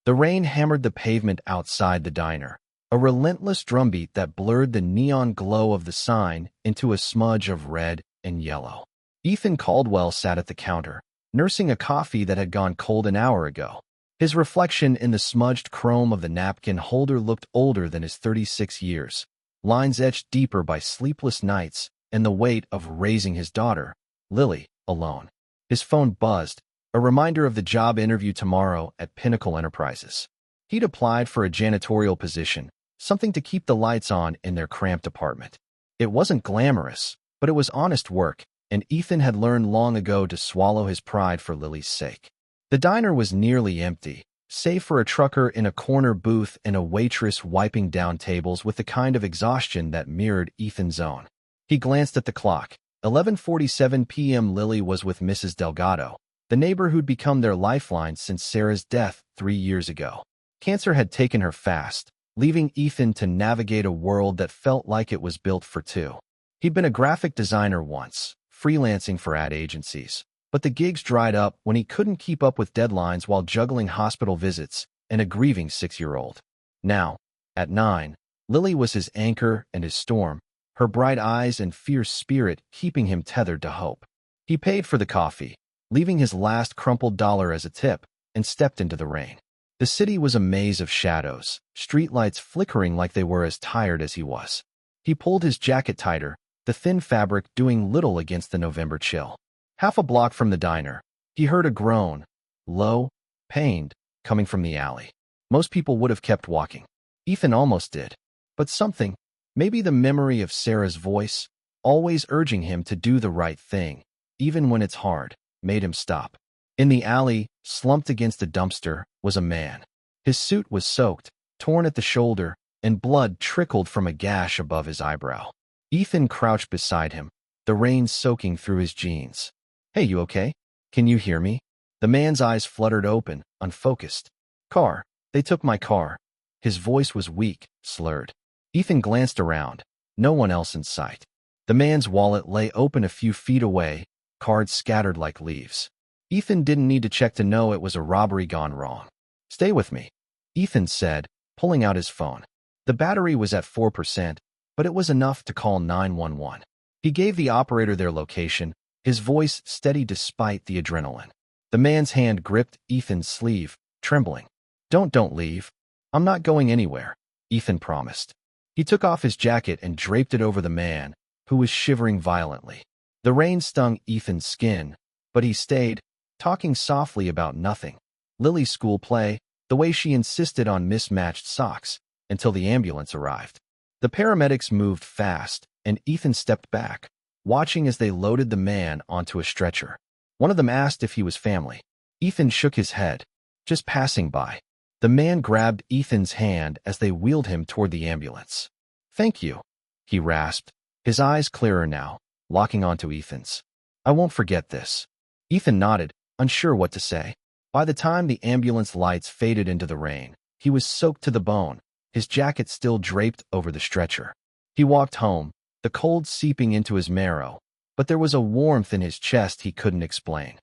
The rain hammered the pavement outside the diner, a relentless drumbeat that blurred the neon glow of the sign into a smudge of red and yellow. Ethan Caldwell sat at the counter, nursing a coffee that had gone cold an hour ago. His reflection in the smudged chrome of the napkin holder looked older than his 36 years, lines etched deeper by sleepless nights and the weight of raising his daughter, Lily, alone. His phone buzzed, a reminder of the job interview tomorrow at Pinnacle Enterprises. He'd applied for a janitorial position, something to keep the lights on in their cramped apartment. It wasn't glamorous, but it was honest work, and Ethan had learned long ago to swallow his pride for Lily's sake. The diner was nearly empty, save for a trucker in a corner booth and a waitress wiping down tables with the kind of exhaustion that mirrored Ethan's own. He glanced at the clock. 11:47 p.m. Lily was with Mrs. Delgado, the neighbor who'd become their lifeline since Sarah's death 3 years ago. Cancer had taken her fast, leaving Ethan to navigate a world that felt like it was built for two. He'd been a graphic designer once, freelancing for ad agencies, but the gigs dried up when he couldn't keep up with deadlines while juggling hospital visits and a grieving 6-year-old. Now, at 9, Lily was his anchor and his storm, her bright eyes and fierce spirit keeping him tethered to hope. He paid for the coffee, leaving his last crumpled dollar as a tip, and stepped into the rain. The city was a maze of shadows, streetlights flickering like they were as tired as he was. He pulled his jacket tighter, the thin fabric doing little against the November chill. Half a block from the diner, he heard a groan, low, pained, coming from the alley. Most people would have kept walking. Ethan almost did. But something, maybe the memory of Sarah's voice, always urging him to do the right thing, even when it's hard, made him stop. In the alley, slumped against a dumpster, was a man. His suit was soaked, torn at the shoulder, and blood trickled from a gash above his eyebrow. Ethan crouched beside him, the rain soaking through his jeans. "Hey, you okay? Can you hear me?" The man's eyes fluttered open, unfocused. "Car. They took my car." His voice was weak, slurred. Ethan glanced around. No one else in sight. The man's wallet lay open a few feet away, cards scattered like leaves. Ethan didn't need to check to know it was a robbery gone wrong. "Stay with me," Ethan said, pulling out his phone. The battery was at 4%, but it was enough to call 911. He gave the operator their location, his voice steady despite the adrenaline. The man's hand gripped Ethan's sleeve, trembling. Don't leave. I'm not going anywhere," Ethan promised. He took off his jacket and draped it over the man, who was shivering violently. The rain stung Ethan's skin, but he stayed, talking softly about nothing. Lily's school play, the way she insisted on mismatched socks, until the ambulance arrived. The paramedics moved fast, and Ethan stepped back, watching as they loaded the man onto a stretcher. One of them asked if he was family. Ethan shook his head. "Just passing by." The man grabbed Ethan's hand as they wheeled him toward the ambulance. "Thank you," he rasped, his eyes clearer now, locking onto Ethan's. "I won't forget this." Ethan nodded, unsure what to say. By the time the ambulance lights faded into the rain, he was soaked to the bone, his jacket still draped over the stretcher. He walked home, the cold seeping into his marrow, but there was a warmth in his chest he couldn't explain.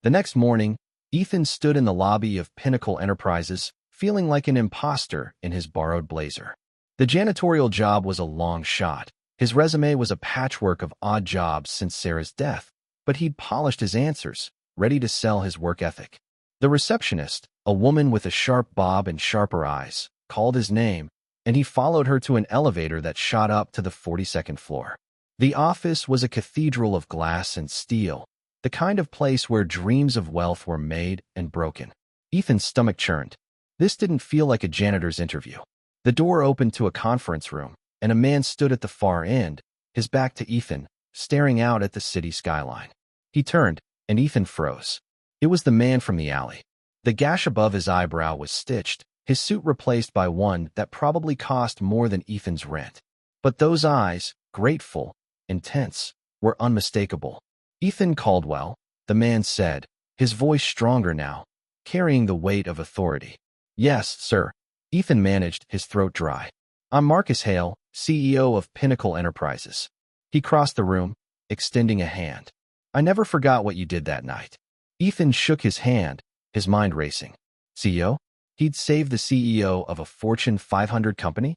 The next morning, Ethan stood in the lobby of Pinnacle Enterprises, feeling like an imposter in his borrowed blazer. The janitorial job was a long shot. His resume was a patchwork of odd jobs since Sarah's death, but he'd polished his answers, ready to sell his work ethic. The receptionist, a woman with a sharp bob and sharper eyes, called his name, and he followed her to an elevator that shot up to the 42nd floor. The office was a cathedral of glass and steel, the kind of place where dreams of wealth were made and broken. Ethan's stomach churned. This didn't feel like a janitor's interview. The door opened to a conference room, and a man stood at the far end, his back to Ethan, staring out at the city skyline. He turned, and Ethan froze. It was the man from the alley. The gash above his eyebrow was stitched, his suit replaced by one that probably cost more than Ethan's rent. But those eyes, grateful, intense, were unmistakable. "Ethan Caldwell," the man said, his voice stronger now, carrying the weight of authority. "Yes, sir." Ethan managed, his throat dry. "I'm Marcus Hale, CEO of Pinnacle Enterprises." He crossed the room, extending a hand. "I never forgot what you did that night." Ethan shook his hand, his mind racing. "CEO? He'd save the CEO of a Fortune 500 company?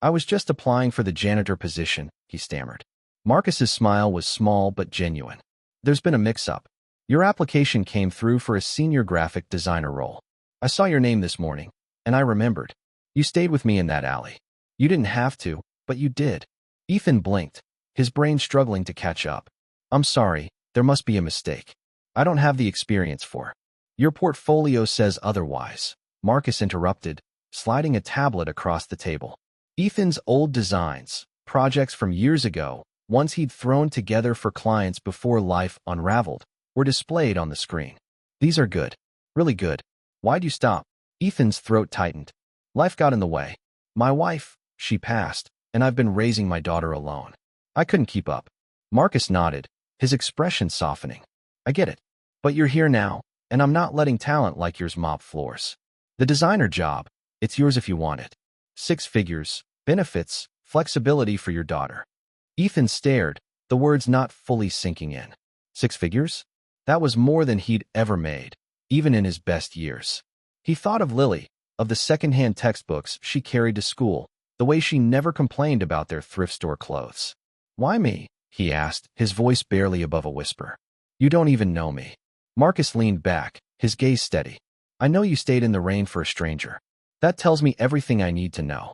I was just applying for the janitor position, he stammered. Marcus's smile was small but genuine. There's been a mix-up. Your application came through for a senior graphic designer role. I saw your name this morning, and I remembered. You stayed with me in that alley. You didn't have to, but you did. Ethan blinked, his brain struggling to catch up. I'm sorry, there must be a mistake. I don't have the experience for. Your portfolio says otherwise, Marcus interrupted, sliding a tablet across the table. Ethan's old designs, projects from years ago, ones he'd thrown together for clients before life unraveled, were displayed on the screen. These are good. Really good. Why'd you stop? Ethan's throat tightened. Life got in the way. My wife, she passed, and I've been raising my daughter alone. I couldn't keep up. Marcus nodded, his expression softening. I get it. But you're here now, and I'm not letting talent like yours mop floors. The designer job, it's yours if you want it. 6 figures, benefits, flexibility for your daughter. Ethan stared, the words not fully sinking in. 6 figures? That was more than he'd ever made, even in his best years. He thought of Lily, of the second-hand textbooks she carried to school, the way she never complained about their thrift store clothes. Why me? He asked, his voice barely above a whisper. You don't even know me. Marcus leaned back, his gaze steady. I know you stayed in the rain for a stranger. That tells me everything I need to know.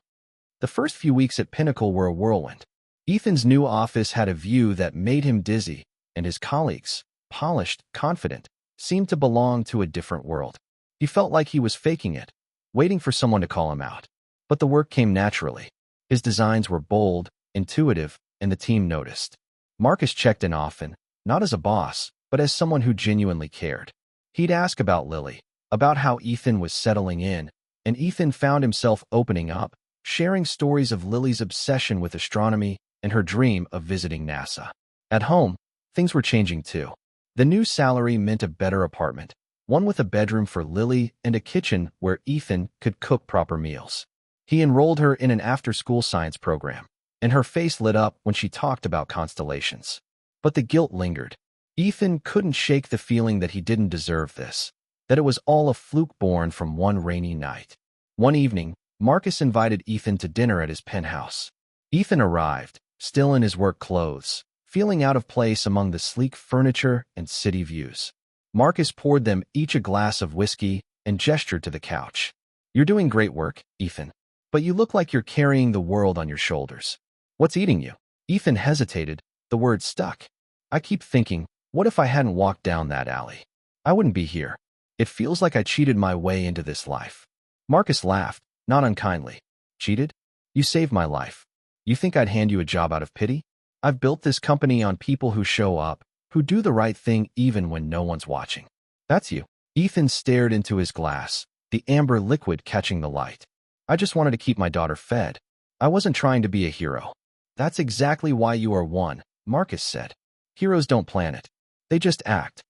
The first few weeks at Pinnacle were a whirlwind. Ethan's new office had a view that made him dizzy, and his colleagues, polished, confident, seemed to belong to a different world. He felt like he was faking it, waiting for someone to call him out. But the work came naturally. His designs were bold, intuitive, and the team noticed. Marcus checked in often, not as a boss, but as someone who genuinely cared. He'd ask about Lily, about how Ethan was settling in, and Ethan found himself opening up, sharing stories of Lily's obsession with astronomy and her dream of visiting NASA. At home, things were changing too. The new salary meant a better apartment, one with a bedroom for Lily and a kitchen where Ethan could cook proper meals. He enrolled her in an after-school science program, and her face lit up when she talked about constellations. But the guilt lingered. Ethan couldn't shake the feeling that he didn't deserve this, that it was all a fluke born from one rainy night. One evening, Marcus invited Ethan to dinner at his penthouse. Ethan arrived, still in his work clothes, feeling out of place among the sleek furniture and city views. Marcus poured them each a glass of whiskey and gestured to the couch. You're doing great work, Ethan. But you look like you're carrying the world on your shoulders. What's eating you? Ethan hesitated, the word stuck. I keep thinking, what if I hadn't walked down that alley? I wouldn't be here. It feels like I cheated my way into this life. Marcus laughed, not unkindly. Cheated? You saved my life. You think I'd hand you a job out of pity? I've built this company on people who show up, who do the right thing even when no one's watching. That's you. Ethan stared into his glass, the amber liquid catching the light. I just wanted to keep my daughter fed. I wasn't trying to be a hero. That's exactly why you are one, Marcus said. Heroes don't plan it. They just act.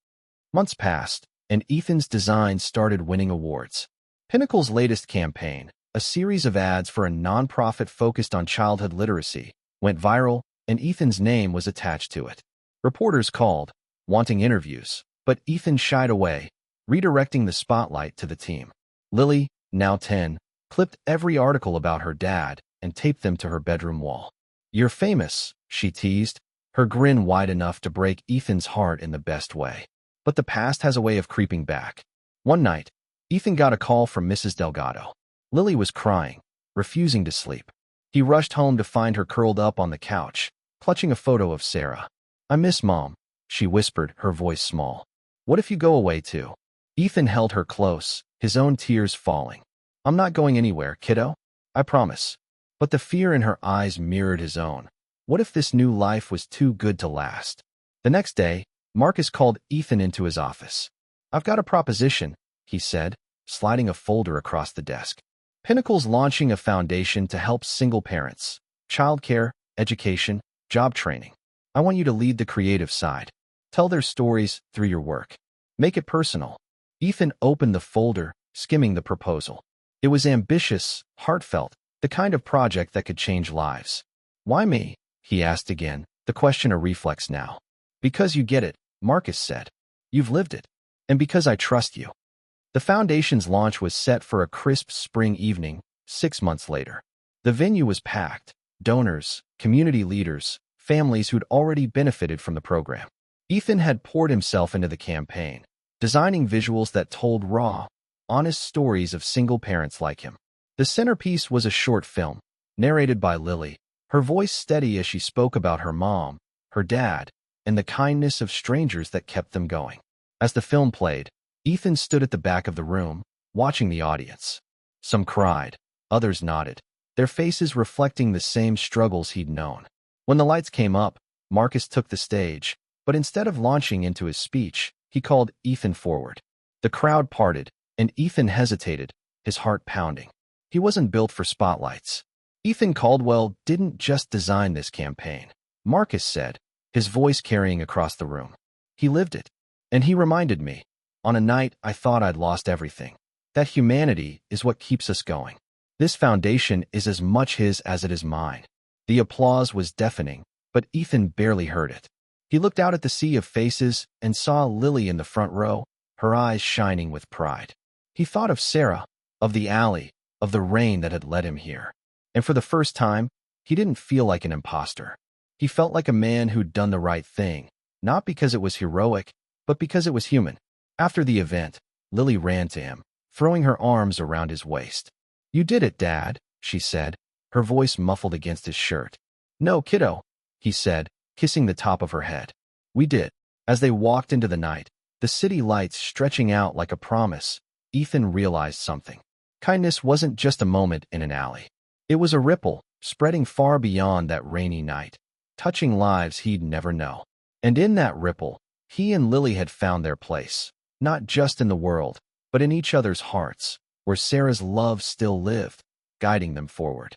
Months passed, and Ethan's designs started winning awards. Pinnacle's latest campaign, a series of ads for a nonprofit focused on childhood literacy, went viral, and Ethan's name was attached to it. Reporters called, wanting interviews, but Ethan shied away, redirecting the spotlight to the team. Lily, now 10, clipped every article about her dad and taped them to her bedroom wall. You're famous, she teased, her grin wide enough to break Ethan's heart in the best way. But the past has a way of creeping back. One night, Ethan got a call from Mrs. Delgado. Lily was crying, refusing to sleep. He rushed home to find her curled up on the couch, clutching a photo of Sarah. I miss Mom, she whispered, her voice small. What if you go away too? Ethan held her close, his own tears falling. I'm not going anywhere, kiddo. I promise. But the fear in her eyes mirrored his own. What if this new life was too good to last? The next day, Marcus called Ethan into his office. I've got a proposition, he said, sliding a folder across the desk. Pinnacle's launching a foundation to help single parents, childcare, education, job training. I want you to lead the creative side. Tell their stories through your work. Make it personal. Ethan opened the folder, skimming the proposal. It was ambitious, heartfelt, the kind of project that could change lives. Why me? He asked again, the question a reflex now. Because you get it, Marcus said. You've lived it. And because I trust you. The foundation's launch was set for a crisp spring evening, 6 months later. The venue was packed. Donors, community leaders, families who'd already benefited from the program. Ethan had poured himself into the campaign, designing visuals that told raw, honest stories of single parents like him. The centerpiece was a short film, narrated by Lily, her voice steady as she spoke about her mom, her dad, and the kindness of strangers that kept them going. As the film played, Ethan stood at the back of the room, watching the audience. Some cried, others nodded, their faces reflecting the same struggles he'd known. When the lights came up, Marcus took the stage, but instead of launching into his speech, he called Ethan forward. The crowd parted, and Ethan hesitated, his heart pounding. He wasn't built for spotlights. Ethan Caldwell didn't just design this campaign, Marcus said, his voice carrying across the room. He lived it. And he reminded me, on a night I thought I'd lost everything, that humanity is what keeps us going. This foundation is as much his as it is mine. The applause was deafening, but Ethan barely heard it. He looked out at the sea of faces and saw Lily in the front row, her eyes shining with pride. He thought of Sarah, of the alley, of the rain that had led him here. And for the first time, he didn't feel like an imposter. He felt like a man who'd done the right thing, not because it was heroic, but because it was human. After the event, Lily ran to him, throwing her arms around his waist. "You did it, Dad," she said, her voice muffled against his shirt. "No, kiddo," he said, kissing the top of her head. "We did." As they walked into the night, the city lights stretching out like a promise, Ethan realized something. Kindness wasn't just a moment in an alley. It was a ripple, spreading far beyond that rainy night, touching lives he'd never know. And in that ripple, he and Lily had found their place, not just in the world, but in each other's hearts, where Sarah's love still lived, guiding them forward.